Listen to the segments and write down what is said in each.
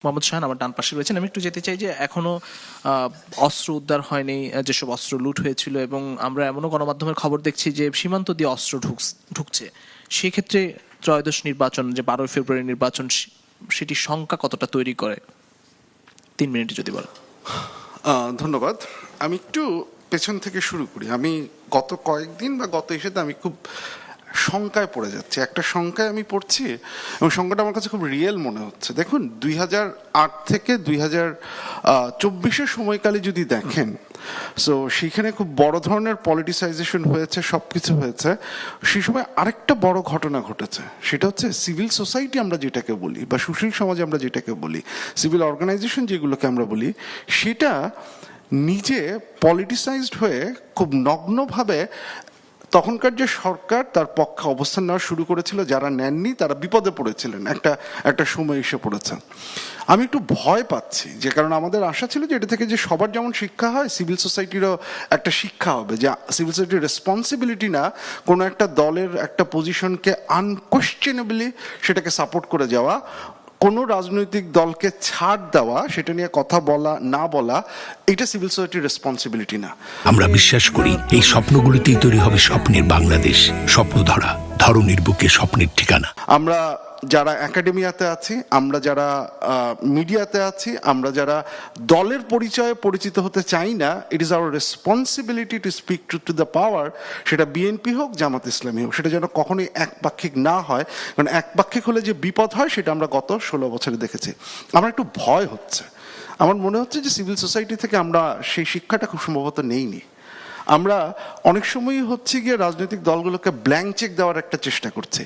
মোহাম্মদ শাহান আমার ডান পাশে রয়েছেন। আমি একটু যেতে চাই যে এখনো অস্ত্র উদ্ধার হয়নি, যেসব অস্ত্র লুট হয়েছিল, এবং আমরা এমনও গণমাধ্যমের খবর দেখছি যে সীমান্ত দিয়ে অস্ত্র ঢুকছে। সেক্ষেত্রে ত্রয়োদশ নির্বাচন, যে 12 ফেব্রুয়ারি নির্বাচন, সেটি শঙ্কা কতটা তৈরি করে? 3 মিনিটে যদি বলেন। ধন্যবাদ। আমি একটু পেছন থেকে শুরু করি। আমি গত কয়েকদিন বা গত ইস্যুতে আমি খুব শঙ্কায় পড়ে যাচ্ছি। একটা শঙ্কায় আমি পড়ছি এবং শঙ্কাটা আমার কাছে খুব রিয়েল মনে হচ্ছে। দেখুন, 2008 থেকে 2024 সময়কালে যদি দেখেন, সো সেখানে খুব বড় ধরনের পলিটিসাইজেশন হয়েছে, সব কিছু হয়েছে। সেই সময় আরেকটা বড় ঘটনা ঘটেছে, সেটা হচ্ছে সিভিল সোসাইটি আমরা যেটাকে বলি, বা সুশীল সমাজ আমরা যেটাকে বলি, সিভিল অর্গানাইজেশন যেগুলোকে আমরা বলি, সেটা নিজে পলিটিসাইজড হয়ে খুব নগ্নভাবে তখনকার যে সরকার তার পক্ষে অবস্থান নেওয়া শুরু করেছিল, যারা নেননি তারা বিপদে পড়েছিলেন, একটা সময় এসে পড়েছে। আমি একটু ভয় পাচ্ছি, যে কারণ আমাদের আশা ছিল যে এটা থেকে যে সবার যেমন শিক্ষা হয়, সিভিল সোসাইটিরও একটা শিক্ষা হবে, যে সিভিল সোসাইটির রেসপন্সিবিলিটি না কোনো একটা দলের একটা পজিশনকে আনকোয়েশ্চেনেবলি সেটাকে সাপোর্ট করে যাওয়া, কোনো রাজনৈতিক দলকে ছাড় দেওয়া, সেটা নিয়ে কথা বলা না বলা, এটা সিভিল সোসাইটির রেসপন্সিবিলিটি না। আমরা বিশ্বাস করি এই স্বপ্নগুলিতেই তৈরি হবে স্বপ্নের বাংলাদেশ। স্বপ্ন ধরা, ধরনীর বুকে স্বপ্নের ঠিকানা। আমরা যারা একাডেমিয়াতে আছি, আমরা যারা মিডিয়াতে আছি, আমরা যারা দলের পরিচয়ে পরিচিত হতে চাই না, it is our responsibility to speak to the power. সেটা বিএনপি হোক, জামাত ইসলামী হোক, সেটা যেন কখনোই একপাক্ষিক না হয়। কারণ একপাক্ষিক হলে যে বিপদ হয় সেটা আমরা গত 16 বছরে দেখেছি। আমার একটু ভয় হচ্ছে, আমার মনে হচ্ছে যে সিভিল সোসাইটি থেকে আমরা সেই শিক্ষাটা খুব সম্ভবত নেইনি। আমরা অনেক সময়ই হচ্ছে গিয়ে রাজনৈতিক দলগুলোকে ব্ল্যাঙ্ক চেক দেওয়ার একটা চেষ্টা করছি।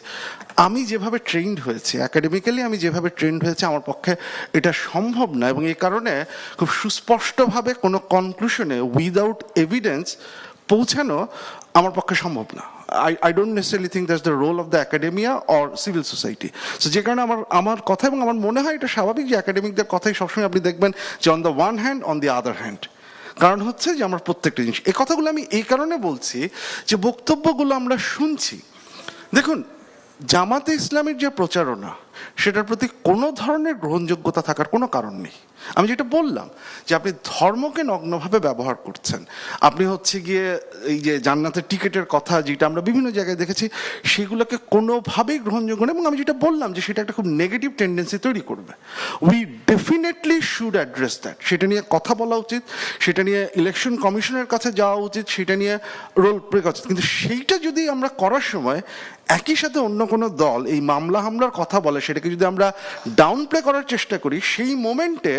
আমি যেভাবে ট্রেন্ড হয়েছি, একাডেমিক্যালি আমি যেভাবে ট্রেন্ড হয়েছে, আমার পক্ষে এটা সম্ভব না, এবং এই কারণে খুব সুস্পষ্টভাবে কোনো কনক্লুশনে উইদাউট এভিডেন্স পৌঁছানো আমার পক্ষে সম্ভব না। I don't necessarily think that's the role of the academia or civil society. So যে কারণে আমার কথা, এবং আমার মনে হয় এটা স্বাভাবিক যে একাডেমিকদের কথাই সবসময় আপনি দেখবেন যে on the one hand, on the other hand. কারণ হচ্ছে যে আমরা প্রত্যেকটা জিনিস, এই কথাগুলো আমি এই কারণে বলছি যে বক্তব্যগুলো আমরা শুনছি। দেখুন, জামাতে ইসলামের যে প্রচারণা, সেটার প্রতি কোনো ধরনের গ্রহণযোগ্যতা থাকার কোনো কারণ নেই। আমি যেটা বললাম যে আপনি ধর্মকে নগ্নভাবে ব্যবহার করছেন, আপনি হচ্ছে গিয়ে এই যে জান্নাতের টিকিটের কথা যেটা আমরা বিভিন্ন জায়গায় দেখেছি, সেগুলোকে কোনোভাবেই গ্রহণযোগ্য নয়, এবং আমি যেটা বললাম যে সেটা একটা খুব নেগেটিভ টেন্ডেন্সি তৈরি করবে। We definitely should address that. সেটা নিয়ে কথা বলা উচিত, সেটা নিয়ে ইলেকশন কমিশনের কাছে যাওয়া উচিত, সেটা নিয়ে রোল প্লে করা উচিত। কিন্তু সেইটা যদি আমরা করার সময় একই সাথে অন্য কোনো দল এই মামলা হামলার কথা বলে, সেটাকে যদি আমরা ডাউন প্লে করার চেষ্টা করি, সেই মোমেন্টে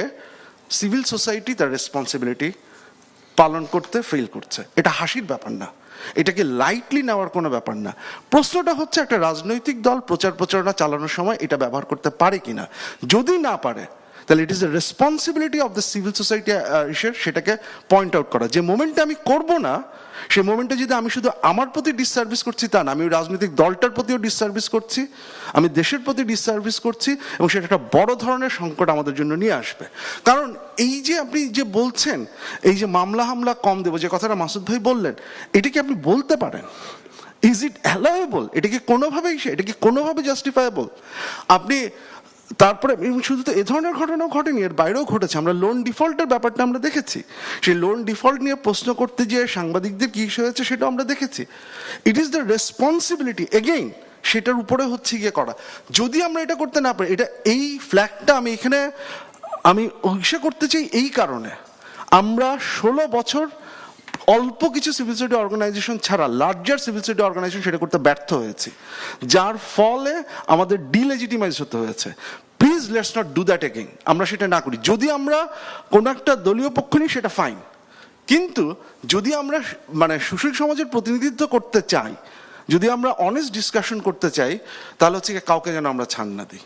সিভিল সোসাইটি তার রেসপন্সিবিলিটি পালন করতে ফেল করছে। এটা হাসির ব্যাপার না, এটাকে লাইটলি নেওয়ার কোনো ব্যাপার না। প্রশ্নটা হচ্ছে একটা রাজনৈতিক দল প্রচারণা চালানোর সময় এটা ব্যবহার করতে পারে কিনা। যদি না পারে, তাহলে it is the responsibility of the civil society সেটাকে পয়েন্ট আউট করা। যে মোমেন্টে আমি করব না, সেই মোমেন্টে যদি আমি শুধু আমার প্রতি ডিসসার্ভিস করছি তা না, আমি রাজনৈতিক দলটার প্রতিও ডিসসার্ভিস করছি, আমি দেশের প্রতি ডিসসার্ভিস করছি, এবং সেটা একটা বড় ধরনের সংকট আমাদের জন্য নিয়ে আসবে। কারণ এই যে আপনি যে বলছেন, এই যে মামলা হামলা কম দেবো, যে কথাটা মাসুদ ভাই বললেন, এটা কি আপনি বলতে পারেন? Is it allowable? এটা কি কোনোভাবে জাস্টিফায়েবল? আপনি তারপরে শুধু তো এ ধরনের ঘটনাও ঘটেনি, এর বাইরেও ঘটেছে। আমরা লোন ডিফল্টের ব্যাপারটা আমরা দেখেছি, সেই লোন ডিফল্ট নিয়ে প্রশ্ন করতে গিয়ে সাংবাদিকদের কী হয়েছে সেটাও আমরা দেখেছি। It is the responsibility again সেটার উপরে হচ্ছে গিয়ে করা। যদি আমরা এটা করতে না পারি, এটা এই ফ্ল্যাগটা আমি এখানে ইসে করতে চাই এই কারণে, আমরা 16 বছর অল্প কিছু সিভিল সোসাইটি অর্গানাইজেশন ছাড়া লার্জার সিভিল সোসাইটি অর্গানাইজেশন সেটা করতে ব্যর্থ হয়েছে, যার ফলে আমাদের ডিলেজিটিমাইজ হতে হয়েছে। Please let's not do that again. আমরা সেটা না করি। যদি আমরা কোনো একটা দলীয় পক্ষ নিই, সেটা ফাইন, কিন্তু যদি আমরা সুশীল সমাজের প্রতিনিধিত্ব করতে চাই, যদি আমরা অনেস্ট ডিসকাশন করতে চাই, তাহলে হচ্ছে কাউকে যেন আমরা ছাড় না দিই।